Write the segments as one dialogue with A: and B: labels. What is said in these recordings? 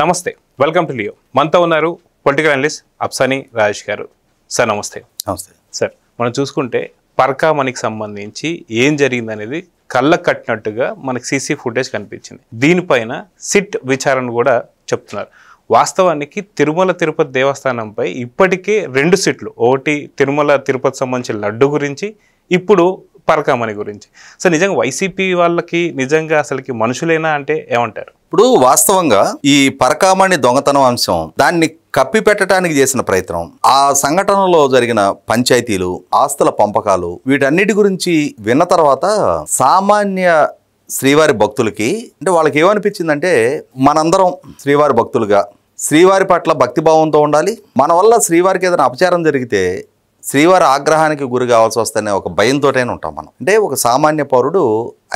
A: నమస్తే, welcome to Leo. మనతో ఉన్నారు పొలిటికల్ అనలిస్ట్ అప్సాని రాజేష్ గారు. సార్ నమస్తే.
B: నమస్తే
A: సార్, మనం చూసుకుంటే పర్కా మనీకి సంబంధించి ఏం జరిగింది అనేది కళ్ళకు కట్టినట్టుగా మనకి సీసీ ఫుటేజ్ కనిపించింది. దీనిపైన సిట్ విచారణ కూడా చెప్తున్నారు. వాస్తవానికి తిరుమల తిరుపతి దేవస్థానంపై ఇప్పటికే 2 సిట్లు, ఒకటి తిరుమల తిరుపతి సంబంధించిన లడ్డు గురించి, ఇప్పుడు పరకామణి గురించి. సో నిజంగా వైసీపీ వాళ్ళకి నిజంగా అసలుకి మనుషులేనా అంటే ఏమంటారు?
B: ఇప్పుడు వాస్తవంగా ఈ పరకామణి దొంగతనం అంశం దాన్ని కప్పి పెట్టడానికి చేసిన ప్రయత్నం, ఆ సంఘటనలో జరిగిన పంచాయతీలు, ఆస్తుల పంపకాలు, వీటన్నిటి గురించి విన్న తర్వాత సామాన్య శ్రీవారి భక్తులకి అంటే వాళ్ళకి ఏమనిపించిందంటే, మనందరం శ్రీవారి భక్తులుగా శ్రీవారి పట్ల భక్తిభావంతో ఉండాలి. మన వల్ల శ్రీవారికి ఏదైనా అపచారం జరిగితే శ్రీవారి ఆగ్రహానికి గురి కావాల్సి వస్తేనే ఒక భయంతోటైనా ఉంటాం మనం. అంటే ఒక సామాన్య పౌరుడు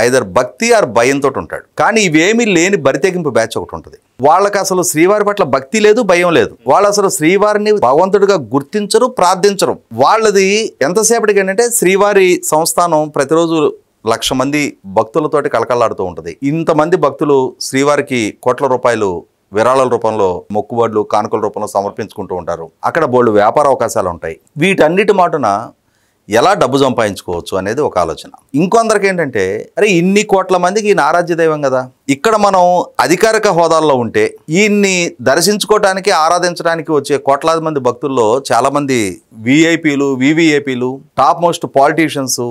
B: ఐదర్ భక్తి ఆర్ భయంతో ఉంటాడు. కానీ ఇవేమీ లేని బరితెగింపు బ్యాచ్ ఒకటి ఉంటుంది. వాళ్ళకి అసలు శ్రీవారి పట్ల భక్తి లేదు, భయం లేదు. వాళ్ళు అసలు శ్రీవారిని భగవంతుడిగా గుర్తించరు, ప్రార్థించరు. వాళ్ళది ఎంతసేపటికి ఏంటంటే, శ్రీవారి సంస్థానం ప్రతిరోజు 1,00,000 మంది భక్తులతోటి కలకల్లాడుతూ ఉంటుంది. ఇంతమంది భక్తులు శ్రీవారికి కోట్ల రూపాయలు విరాళాల రూపంలో, మొక్కుబడులు, కానుకల రూపంలో సమర్పించుకుంటూ ఉంటారు. అక్కడ బోల్డు వ్యాపార అవకాశాలు ఉంటాయి. వీటన్నిటి మాటున ఎలా డబ్బు సంపాదించుకోవచ్చు అనేది ఒక ఆలోచన. ఇంకొందరికి ఏంటంటే, అరే ఇన్ని కోట్ల మందికి ఈయన ఆరాధ్య దైవం కదా, ఇక్కడ మనం అధికారిక హోదాల్లో ఉంటే ఈయన్ని దర్శించుకోవటానికి, ఆరాధించడానికి వచ్చే కోట్లాది మంది భక్తుల్లో చాలా మంది విఐపీలు, వివిఐపీలు, టాప్ మోస్ట్ పాలిటీషియన్స్,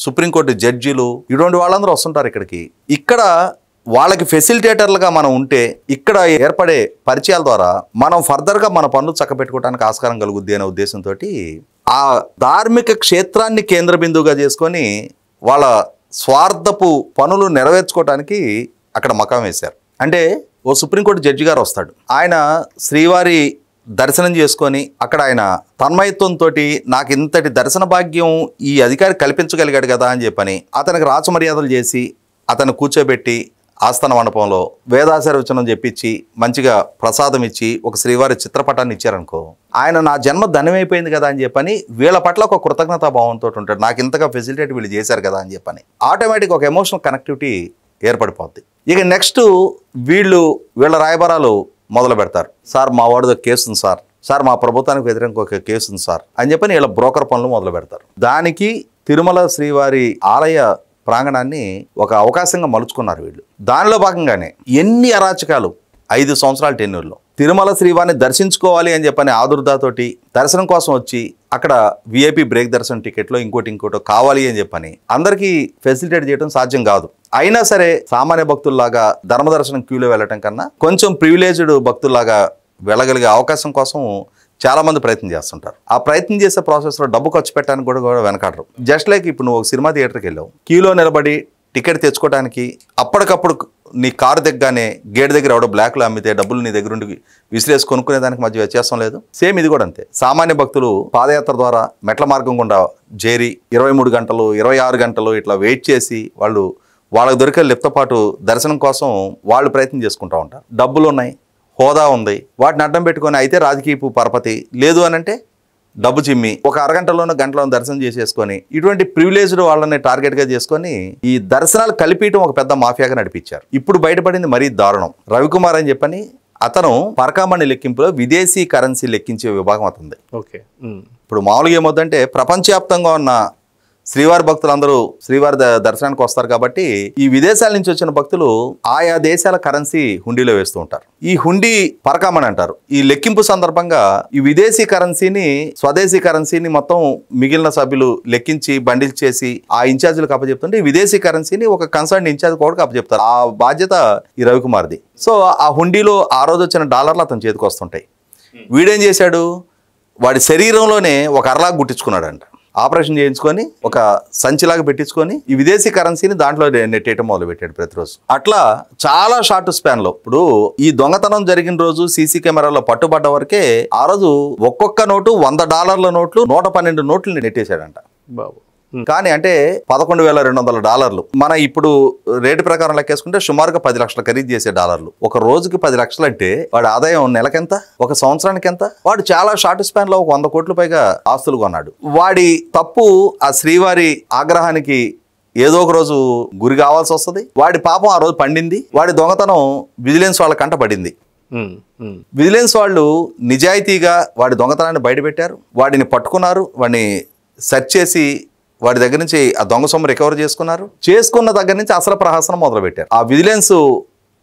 B: సుప్రీంకోర్టు జడ్జీలు, ఇటువంటి వాళ్ళందరూ వస్తుంటారు ఇక్కడికి. ఇక్కడ వాళ్ళకి ఫెసిలిటేటర్లుగా మనం ఉంటే ఇక్కడ ఏర్పడే పరిచయాల ద్వారా మనం ఫర్దర్గా మన పనులు చక్కబెట్టుకోవడానికి ఆస్కారం కలుగుద్ది అనే ఉద్దేశంతో ఆ ధార్మిక క్షేత్రాన్ని కేంద్ర బిందువుగా చేసుకొని వాళ్ళ స్వార్థపు పనులు నెరవేర్చుకోవడానికి అక్కడ మకాం వేశారు. అంటే ఓ సుప్రీంకోర్టు జడ్జి గారు వస్తాడు, ఆయన శ్రీవారి దర్శనం చేసుకొని అక్కడ ఆయన తన్మయత్వంతో నాకు ఇంతటి దర్శన భాగ్యం ఈ అధికారి కల్పించగలిగాడు కదా అని చెప్పని అతనికి రాచమర్యాదలు చేసి అతను కూర్చోబెట్టి ఆస్థాన మండపంలో వేదాశీర్వచనం చెప్పించి మంచిగా ప్రసాదం ఇచ్చి ఒక శ్రీవారి చిత్రపటాన్ని ఇచ్చారనుకో, ఆయన నా జన్మ ధన్యమైపోయింది కదా అని చెప్పని వీళ్ళ పట్ల ఒక కృతజ్ఞతా భావంతో ఉంటాడు. నాకు ఇంతగా ఫెసిలిటేట్ వీళ్ళు చేశారు కదా అని చెప్పని ఆటోమేటిక్ ఒక ఎమోషనల్ కనెక్టివిటీ ఏర్పడిపోద్ది. ఇక నెక్స్ట్ వీళ్ళ రాయబారాలు మొదలు పెడతారు. సార్ మా వాడితో కేసు ఉంది సార్, సార్ మా ప్రభుత్వానికి వ్యతిరేకంగా ఒక కేసు ఉంది సార్ అని చెప్పని వీళ్ళ బ్రోకర్ పనులు మొదలు పెడతారు. దానికి తిరుమల శ్రీవారి ఆలయ ప్రాంగణాన్ని ఒక అవకాశంగా మలుచుకున్నారు వీళ్ళు. దానిలో భాగంగానే ఎన్ని అరాచకాలు 5 సంవత్సరాల టెన్యూర్లో తిరుమల శ్రీవారిని దర్శించుకోవాలి అని చెప్పని ఆదుర్దాతోటి దర్శనం కోసం వచ్చి అక్కడ విఐపి బ్రేక్ దర్శనం టికెట్లో ఇంకోటో కావాలి అని చెప్పని అందరికీ ఫెసిలిటేట్ చేయడం సాధ్యం కాదు. అయినా సరే సామాన్య భక్తుల్లాగా ధర్మదర్శనం క్యూలో వెళ్ళటం కన్నా కొంచెం ప్రివిలేజ్డ్ భక్తుల్లాగా వెళ్ళగలిగే అవకాశం కోసం చాలా మంది ప్రయత్నం చేస్తుంటారు. ఆ ప్రయత్నం చేసే ప్రాసెస్లో డబ్బు ఖర్చు పెట్టడానికి కూడా వెనకాడరు. జస్ట్ లైక్ ఇప్పుడు నువ్వు ఒక సినిమా థియేటర్కి వెళ్ళావు, క్యూలో నిలబడి టికెట్ తెచ్చుకోవడానికి అప్పటికప్పుడు నీ కారు దగ్గరనే గేట్ దగ్గర ఎవడో బ్లాక్లో అమ్మితే డబ్బులు నీ దగ్గర ఉండి విసిరేసి కొనుక్కునే దానికి మధ్య వ్యత్యాసం లేదు. సేమ్ ఇది కూడా అంతే. సామాన్య భక్తులు పాదయాత్ర ద్వారా మెట్ల మార్గం గుండా చేరి 23 గంటలు 26 గంటలు ఇట్లా వెయిట్ చేసి వాళ్ళకి దొరికే లిప్తపాటు దర్శనం కోసం వాళ్ళు ప్రయత్నం చేసుకుంటూ ఉంటారు. డబ్బులు ఉన్నాయి, హోదా ఉంది, వాటిని అడ్డం పెట్టుకొని అయితే రాజకీయపు పరపతి లేదు అని అంటే డబ్బు చిమ్మి ఒక అరగంటలోనో గంటలోనో దర్శనం చేసేసుకొని ఇటువంటి ప్రివిలేజ్డ్ వాళ్ళని టార్గెట్గా చేసుకొని ఈ దర్శనాలు కలిపియటం ఒక పెద్ద మాఫియాగా నడిపించారు. ఇప్పుడు బయటపడింది మరీ దారుణం. రవికుమార్ అని చెప్పని అతను పరకామణి లెక్కింపులో విదేశీ కరెన్సీ లెక్కించే విభాగం అతుంది.
A: ఓకే.
B: ఇప్పుడు మామూలుగా ఏమవుతుందంటే, ప్రపంచవ్యాప్తంగా ఉన్న శ్రీవారి భక్తులందరూ శ్రీవారి దర్శనానికి వస్తారు కాబట్టి ఈ విదేశాల నుంచి వచ్చిన భక్తులు ఆయా దేశాల కరెన్సీ హుండీలో వేస్తూ ఉంటారు. ఈ హుండీ పరకామణి అంటారు. ఈ లెక్కింపు సందర్భంగా ఈ విదేశీ కరెన్సీని, స్వదేశీ కరెన్సీని మొత్తం మిగిలిన సభ్యులు లెక్కించి బండిల్ చేసి ఆ ఇన్ఛార్జీలకు అప్పచెప్తుంటే, ఈ విదేశీ కరెన్సీని ఒక కన్సర్న్ ఇన్ఛార్జ్ కూడా అప్పచెప్తారు. ఆ బాధ్యత ఈ రవికుమార్ది. సో ఆ హుండీలో ఆ రోజు వచ్చిన డాలర్లు అతని చేతికి వస్తుంటాయి. వీడేం చేశాడు, వాడి శరీరంలోనే ఒక అరలాగా గుట్టించుకున్నాడంట. ఆపరేషన్ చేయించుకొని ఒక సంచిలాగా పెట్టించుకొని ఈ విదేశీ కరెన్సీని దాంట్లో నెట్టేయటం మొదలుపెట్టాడు ప్రతిరోజు. అట్లా చాలా షార్ట్ స్పాన్ లో ఇప్పుడు ఈ దొంగతనం జరిగిన రోజు సీసీ కెమెరాలో పట్టుబడ్డ వరకే ఆ రోజు ఒక్కొక్క నోటు $100 నోట్లు 112 నోట్లు నెట్టేశాడంట బాబు. కానీ అంటే $11,200 మన ఇప్పుడు రేటు ప్రకారం లెక్కేసుకుంటే సుమారుగా 10 లక్షలు ఖరీదు చేసే డాలర్లు. ఒక రోజుకి 10 లక్షలు అంటే వాడి ఆదాయం నెలకెంత, ఒక సంవత్సరానికి ఎంత? వాడు చాలా షార్ట్ స్పాన్ లో 100 కోట్ల పైగా ఆస్తులు కొన్నాడు. వాడి తప్పు ఆ శ్రీవారి ఆగ్రహానికి ఏదో ఒక రోజు గురి కావాల్సి వస్తుంది. వాడి పాపం ఆ రోజు పండింది. వాడి దొంగతనం విజిలెన్స్ వాళ్ళ కంట పడింది. విజిలెన్స్ వాళ్ళు నిజాయితీగా వాడి దొంగతనాన్ని బయటపెట్టారు, వాడిని పట్టుకున్నారు, వాడిని సెర్చ్ చేసి వాడి దగ్గర నుంచి ఆ దొంగ సొమ్ము రికవర్ చేసుకున్న దగ్గర నుంచి అసలు ప్రహసనం మొదలుపెట్టారు. ఆ vigilance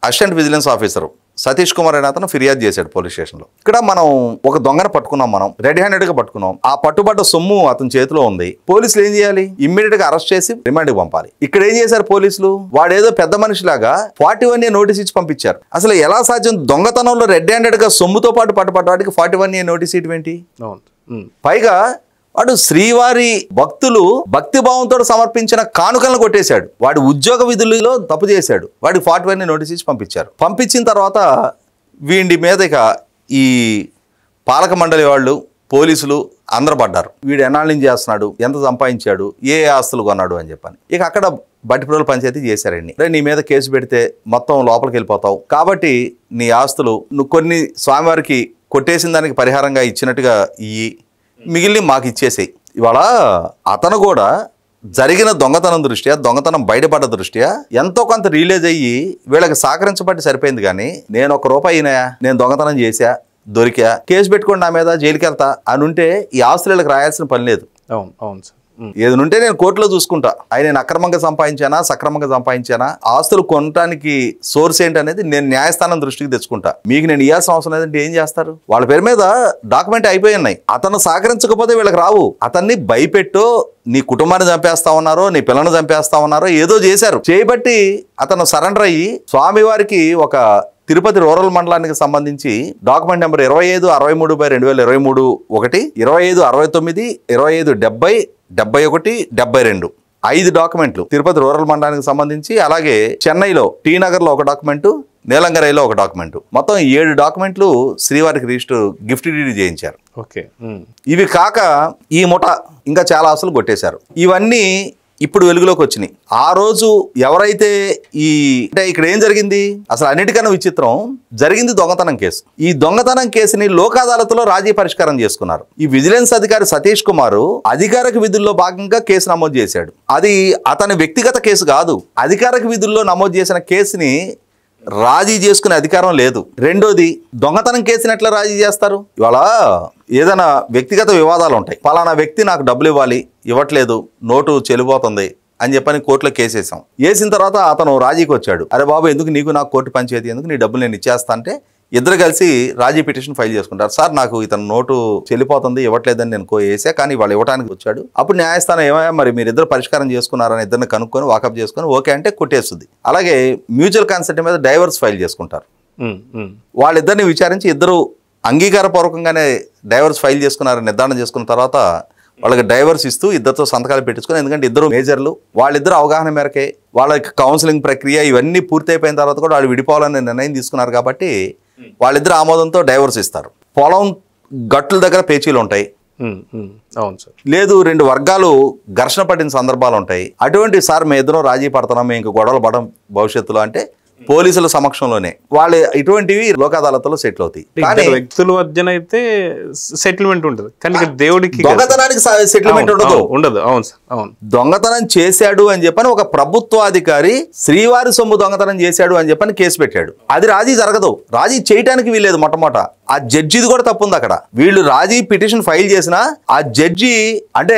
B: assistant vigilance officer Satish Kumar అనే అతను ఫిర్యాదు చేశాడు పోలీస్ స్టేషన్లో. ఇక్కడ మనం ఒక దొంగను పట్టుకున్నాం, మనం రెడ్ హ్యాండెడ్గా పట్టుకున్నాం. ఆ పట్టుబడ్డ సొమ్ము అతని చేతిలో ఉంది. పోలీసులు ఏం చేయాలి? ఇమ్మీడియట్ గా అరెస్ట్ చేసి రిమాండ్కి పంపాలి. ఇక్కడ ఏం చేశారు పోలీసులు? వాడేదో పెద్ద మనిషిలాగా 41A నోటీస్ ఇచ్చి పంపించారు. అసలు ఎలా సాధ్యం? దొంగతనంలో రెడ్ హ్యాండెడ్ గా సొమ్ముతో పాటు పట్టుబడ్డ వాటికి 41A నోటీస్ ఇటు ఏంటి? పైగా వాడు శ్రీవారి భక్తులు భక్తిభావంతో సమర్పించిన కానుకలను కొట్టేశాడు. వాడి ఉద్యోగ విధులలో తప్పు చేశాడు. వాడికి 41A నోటీస్ ఇచ్చి పంపించారు. పంపించిన తర్వాత వీడి మీద ఇక ఈ పాలక మండలి వాళ్ళు, పోలీసులు అందరూ పడ్డారు. వీడు ఎన్నాళ్ళ నుంచి చేస్తున్నాడు, ఎంత సంపాదించాడు, ఏ ఆస్తులు కొన్నాడు అని చెప్పని. ఇక అక్కడ బట్టిప్రోలు పంచాయతీ చేశారండి. నీ మీద కేసు పెడితే మొత్తం లోపలికి వెళ్ళిపోతావు, కాబట్టి నీ ఆస్తులు నువ్వు కొన్ని స్వామివారికి కొట్టేసిన దానికి పరిహారంగా ఇచ్చినట్టుగా ఇయ్యి, మిగిలిన మాకు ఇచ్చేసేయి. ఇవాళ అతను కూడా జరిగిన దొంగతనం దృష్ట్యా, దొంగతనం బయటపడ్డ దృష్ట్యా ఎంతో కొంత రిలీజ్ అయ్యి వీళ్ళకి సహకరించబట్టి సరిపోయింది. కానీ నేను ₹1 అయినాయా, నేను దొంగతనం చేశా, దొరికా, కేసు పెట్టుకోండి నా మీద, జైలుకి వెళ్తా అని ఉంటే ఈ ఆస్తులకు రాయాల్సిన పని లేదు.
A: అవును సార్.
B: ఏది ఉంటే నేను కోర్టులో చూసుకుంటా. నేను అక్రమంగా సంపాదించానా, సక్రమంగా సంపాదించానా, ఆస్తులు కొనడానికి సోర్స్ ఏంటనేది నేను న్యాయస్థానం దృష్టికి తెచ్చుకుంటా. మీకు నేను ఇవ్వాల్సిన అవసరం లేదంటే ఏం చేస్తారు? వాళ్ళ పేరు మీద డాక్యుమెంట్ అయిపోయి ఉన్నాయి. అతను సహకరించకపోతే వీళ్ళకి రావు. అతన్ని భయపెట్టో, నీ కుటుంబాన్ని చంపేస్తా ఉన్నారో, నీ పిల్లల్ని చంపేస్తా ఉన్నారో ఏదో చేశారు. చేయబట్టి అతను సరెండర్ అయ్యి స్వామివారికి ఒక తిరుపతి రూరల్ మండలానికి సంబంధించి డాక్యుమెంట్ నెంబర్ 2563/2023 ఒకటి, 2569, 2570, 71, 72 5 డాక్యుమెంట్లు తిరుపతి రూరల్ మండలానికి సంబంధించి. అలాగే చెన్నైలో టీ నగర్లో ఒక డాక్యుమెంటు, నీలంగరైలో ఒక డాక్యుమెంటు, మొత్తం 7 డాక్యుమెంట్లు శ్రీవారికి రిజిస్టర్ గిఫ్ట్ డీడీ చేయించారు. ఇవి కాక ఈ ముఠ ఇంకా చాలా ఆస్తులు కొట్టేశారు. ఇవన్నీ ఇప్పుడు వెలుగులోకి వచ్చినాయి. ఆ రోజు ఎవరైతే అంటే ఇక్కడ ఏం జరిగింది? అసలు అన్నిటికన్నా విచిత్రం జరిగింది దొంగతనం కేసు. ఈ దొంగతనం కేసుని లోక్ అదాలత్లో రాజీ పరిష్కారం చేసుకున్నారు. ఈ విజిలెన్స్ అధికారి సతీష్ కుమార్ అధికారిక విధుల్లో భాగంగా కేసు నమోదు చేశాడు. అది అతని వ్యక్తిగత కేసు కాదు. అధికారిక విధుల్లో నమోదు చేసిన కేసుని రాజీ చేసుకునే అధికారం లేదు. రెండోది, దొంగతనం కేసుని ఎట్లా రాజీ చేస్తారు? ఇవాళ ఏదైనా వ్యక్తిగత వివాదాలు ఉంటాయి. పలానా వ్యక్తి నాకు డబ్బులు ఇవ్వాలి, ఇవ్వట్లేదు, నోటు చెల్లిపోతుంది అని చెప్పని కోర్టులో కేసు వేసాం. వేసిన తర్వాత అతను రాజీకి వచ్చాడు. అరే బాబు, ఎందుకు నీకు నాకు కోర్టు పంచాయతీ ఎందుకు, నీ డబ్బులు నేను ఇచ్చేస్తా అంటే ఇద్దరు కలిసి రాజీ పిటిషన్ ఫైల్ చేసుకుంటారు. సార్, నాకు ఇతను నోటు చెల్లిపోతుంది, ఇవ్వట్లేదని నేను వేసా, కానీ వాళ్ళు ఇవ్వడానికి వచ్చాడు. అప్పుడు న్యాయస్థానం ఏమయ్యా, మరి మీరు ఇద్దరు పరిష్కారం చేసుకున్నారని ఇద్దరిని కనుక్కొని వాకప్ చేసుకొని ఓకే అంటే కొట్టేస్తుంది. అలాగే మ్యూచువల్ కన్సెంట్ మీద డైవర్స్ ఫైల్ చేసుకుంటారు. వాళ్ళిద్దరిని విచారించి ఇద్దరు అంగీకారపూర్వకంగానే డైవర్స్ ఫైల్ చేసుకున్నారని నిర్ధారణ చేసుకున్న తర్వాత వాళ్ళకి డైవర్స్ ఇస్తూ ఇద్దరితో సంతకాలు పెట్టించుకొని, ఎందుకంటే ఇద్దరు మేజర్లు, వాళ్ళిద్దరు అవగాహన మేరకే వాళ్ళకి కౌన్సిలింగ్ ప్రక్రియ ఇవన్నీ పూర్తయిపోయిన తర్వాత కూడా వాళ్ళు విడిపోవాలని నిర్ణయం తీసుకున్నారు. కాబట్టి వాళ్ళిద్దరు ఆమోదంతో డైవర్స్ ఇస్తారు. పొలం గట్టుల దగ్గర పేచీలు ఉంటాయి. లేదు, 2 వర్గాలు ఘర్షణ పడిన సందర్భాలు ఉంటాయి. అటువంటి సార్ మేము ఇద్దరం రాజీ పడుతున్నాం, మేము ఇంక గొడవలు పడడం భవిష్యత్తులో అంటే పోలీసుల సమక్షంలోనే వాళ్ళు ఇటువంటివి లోక్ అదాలత్లో సెటిల్ అవుతాయి. కానీ
A: వ్యక్తుల మధ్యన అయితే సెటిల్మెంట్ ఉంటుంది, కానీ దేవుడికి
B: దొంగతనానికి సెటిల్మెంట్
A: ఉండదు. అవును సార్, అవును.
B: దొంగతనం చేశాడు అని చెప్పని ఒక ప్రభుత్వాధికారి శ్రీవారి సొమ్ము దొంగతనం చేశాడు అని చెప్పని కేసు పెట్టాడు. అది రాజీ జరగదు, రాజీ చేయటానికి వీల్లేదు. మొట్టమొదట ఆ జడ్జిది కూడా తప్పు ఉంది. అక్కడ వీళ్ళు రాజీ పిటిషన్ ఫైల్ చేసినా ఆ జడ్జి అంటే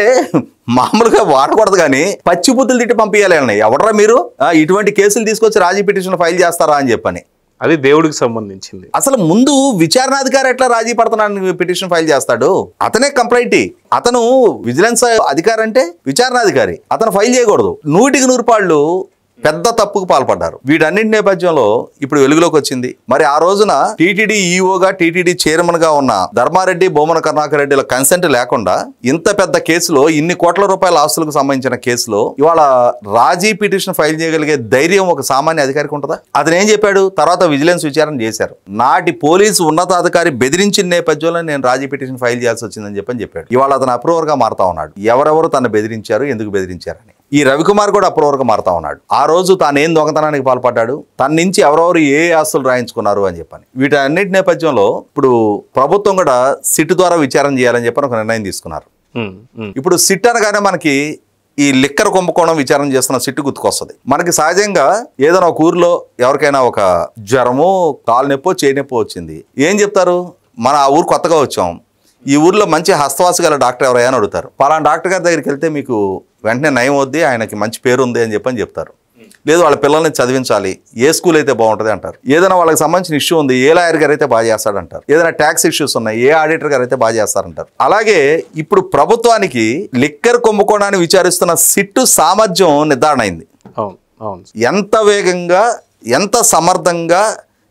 B: మామూలుగా వాడకూడదు, కానీ పచ్చి బుద్ధులు తిట్టి పంపించాలి. ఎవడరా మీరు ఇటువంటి కేసులు తీసుకొచ్చి రాజీ పిటిషన్ ఫైల్ చేస్తారా అని చెప్పని.
A: అది దేవుడికి సంబంధించింది.
B: అసలు ముందు విచారణాధికారి ఎట్లా రాజీ పడుతున్నాను పిటిషన్ ఫైల్ చేస్తాడు? అతనే కంప్లైంట్. అతను విజిలెన్స్ అధికారి అంటే విచారణాధికారి, అతను ఫైల్ చేయకూడదు. 100% పెద్ద తప్పుకు పాల్పడ్డారు. వీటన్నింటి నేపథ్యంలో ఇప్పుడు వెలుగులోకి వచ్చింది. మరి ఆ రోజున టీటీడీ ఈఓగా, టీటీడీ చైర్మన్ గా ఉన్న ధర్మారెడ్డి, బొమ్మన కరుణాకర్ రెడ్డిల కన్సెంట్ లేకుండా ఇంత పెద్ద కేసులో, ఇన్ని కోట్ల రూపాయల ఆస్తులకు సంబంధించిన కేసులో ఇవాళ రాజీ పిటిషన్ ఫైల్ చేయగలిగే ధైర్యం ఒక సామాన్య అధికారికి ఉంటుందా? అతను ఏం చెప్పాడు? తర్వాత విజిలెన్స్ విచారణ చేశారు. నాటి పోలీసు ఉన్నతాధికారి బెదిరించిన నేపథ్యంలో నేను రాజీ పిటిషన్ ఫైల్ చేయాల్సి వచ్చిందని చెప్పాడు. ఇవాళ అతను అప్రూవర్ గా మారుతా ఉన్నాడు. ఎవరెవరు తను బెదిరించారు, ఎందుకు బెదిరించారని. ఈ రవికుమార్ కూడా అప్రూవర్గా మారుతా ఉన్నాడు. ఆ రోజు తాను ఏం దొంగతనానికి పాల్పడ్డాడు, తన నుంచి ఎవరెవరు ఏ ఆస్తులు రాయించుకున్నారు అని చెప్పని. వీటన్నిటి నేపథ్యంలో ఇప్పుడు ప్రభుత్వం కూడా సిట్ ద్వారా విచారణ చేయాలని చెప్పని ఒక నిర్ణయం తీసుకున్నారు. ఇప్పుడు సిట్ అనగానే మనకి ఈ లిక్కర్ కుంభకోణం విచారణ చేస్తున్న సిట్టు గుర్తుకొస్తుంది. మనకి సహజంగా ఏదైనా ఒక ఊర్లో ఎవరికైనా ఒక జ్వరమో కాలు నొప్పో చేయి నొప్పో వచ్చింది, ఏం చెప్తారు? మన ఆ ఊరు కొత్తగా వచ్చాం, ఈ ఊర్లో మంచి హస్తవాసి గల డాక్టర్ ఎవరైనా అడుగుతారు. పలానా డాక్టర్ గారి దగ్గరికి వెళ్తే మీకు వెంటనే నయం వద్ది, ఆయనకి మంచి పేరు ఉంది అని చెప్తారు. లేదు వాళ్ళ పిల్లల్ని చదివించాలి, ఏ స్కూల్ అయితే బాగుంటుంది అంటారు. ఏదైనా వాళ్ళకి సంబంధించిన ఇష్యూ ఉంది, ఏ లాయర్ గారు అయితే బాగా చేస్తాడంటారు. ఏదైనా ట్యాక్స్ ఇష్యూస్ ఉన్నాయి, ఏ ఆడిటర్ గారు అయితే బాగా చేస్తారంటారు. అలాగే ఇప్పుడు ప్రభుత్వానికి లిక్కర్ కుంభకోణాన్ని విచారిస్తున్న సిట్టు సామర్థ్యం నిర్ధారణ అయింది. ఎంత వేగంగా, ఎంత సమర్థంగా,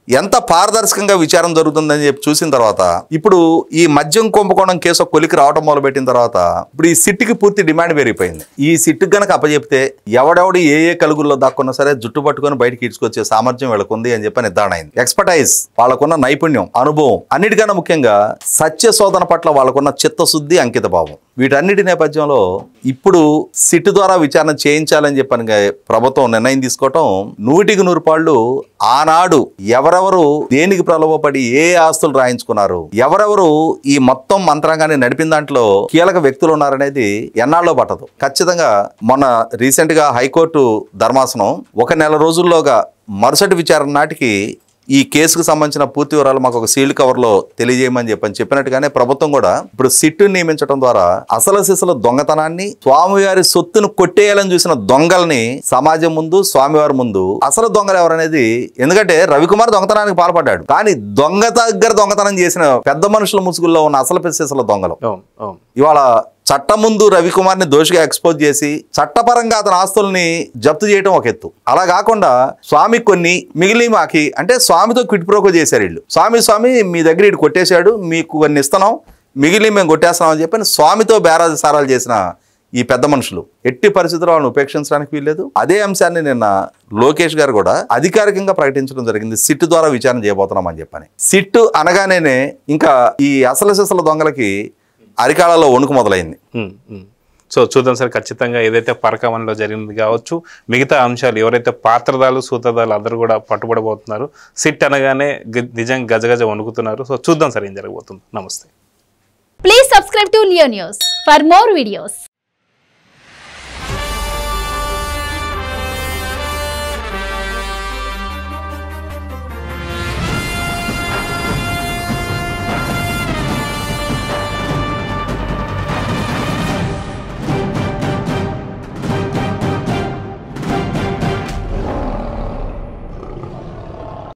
B: ఎంత పారదర్శకంగా విచారణ జరుగుతుందని చెప్పి చూసిన తర్వాత ఇప్పుడు ఈ మద్యం కుంభకోణం కేసు కొలికి రావడం మొదలుపెట్టిన తర్వాత ఇప్పుడు ఈ సిట్కి పూర్తి డిమాండ్ పెరిగిపోయింది. ఈ సిట్కి గనక అప్పచెప్తే ఎవడెవడు ఏ కలుగుల్లో దాక్కున్నా సరే జుట్టు పట్టుకొని బయటకి ఈడ్చుకొచ్చే సామర్థ్యం వీళ్ళకుంది అని చెప్పి నిర్ధారణ అయింది. ఎక్స్పర్టైజ్, వాళ్ళకున్న నైపుణ్యం, అనుభవం, అన్నిటికన్నా ముఖ్యంగా సత్య శోధన పట్ల వాళ్ళకున్న చిత్తశుద్ధి, అంకిత భావం, వీటన్నిటి నేపథ్యంలో ఇప్పుడు సిట్ ద్వారా విచారణ చేయించాలని చెప్పని ప్రభుత్వం నిర్ణయం తీసుకోవటం 100కి 100 ఆనాడు ఎవరెవరు దేనికి ప్రలోభపడి ఏ ఆస్తులు రాయించుకున్నారు, ఎవరెవరు ఈ మొత్తం మంత్రాంగాన్ని నడిపిన దాంట్లో కీలక వ్యక్తులు ఉన్నారనేది ఎన్నాళ్ళలో పట్టదు. ఖచ్చితంగా మొన్న రీసెంట్ గా హైకోర్టు ధర్మాసనం 1 నెల రోజుల్లోగా మరుసటి విచారణ నాటికి ఈ కేసుకు సంబంధించిన పూర్తి వివరాలు మాకు ఒక సీల్డ్ కవర్ లో తెలియజేయమని చెప్పినట్టుగానే ప్రభుత్వం కూడా ఇప్పుడు సిట్టును నియమించడం ద్వారా అసలు సిసలు దొంగతనాన్ని, స్వామివారి సొత్తును కొట్టేయాలని చూసిన దొంగల్ని సమాజం ముందు, స్వామివారి ముందు అసలు దొంగలు ఎవరనేది, ఎందుకంటే రవికుమార్ దొంగతనానికి పాల్పడ్డాడు, కానీ దొంగ దగ్గర దొంగతనం చేసిన పెద్ద మనుషుల ముసుగుల్లో ఉన్న అసలు సిసల దొంగలు ఇవాళ చట్టం ముందు రవికుమార్ని దోషిగా ఎక్స్పోజ్ చేసి చట్టపరంగా అతని ఆస్తుల్ని జప్తు చేయడం ఒక ఎత్తు. అలా కాకుండా స్వామి కొన్ని మిగిలి మాకి అంటే స్వామితో క్విట్ ప్రోకో చేశారు వీళ్ళు. స్వామి మీ దగ్గర ఇటు కొట్టేశాడు, మీకు కొన్ని ఇస్తున్నాం, మిగిలి మేము కొట్టేస్తున్నాం అని చెప్పి స్వామితో బేరాజు సారాలు చేసిన ఈ పెద్ద మనుషులు ఎట్టి పరిస్థితుల్లో వాళ్ళని ఉపేక్షించడానికి వీల్లేదు. అదే అంశాన్ని నిన్న లోకేష్ గారు కూడా అధికారికంగా ప్రకటించడం జరిగింది, సిట్ ద్వారా విచారణ చేయబోతున్నాం అని చెప్పని. సిట్ అనగానే ఇంకా ఈ అసలు సిసల దొంగలకి అరికాలలో వణుకు మొదలైంది.
A: సో చూద్దాం సార్, ఖచ్చితంగా ఏదైతే పరకామణిలో జరిగింది కావచ్చు, మిగతా అంశాలు ఎవరైతే పాత్రదారులు, సూత్రధారులు అందరూ కూడా పట్టుబడబోతున్నారు, సిట్ అనగానే నిజంగా గజగజ వణుకుతున్నారు. సో చూద్దాం సార్ ఏం జరగబోతుంది. నమస్తే.
C: Please subscribe to Leo news for more videos.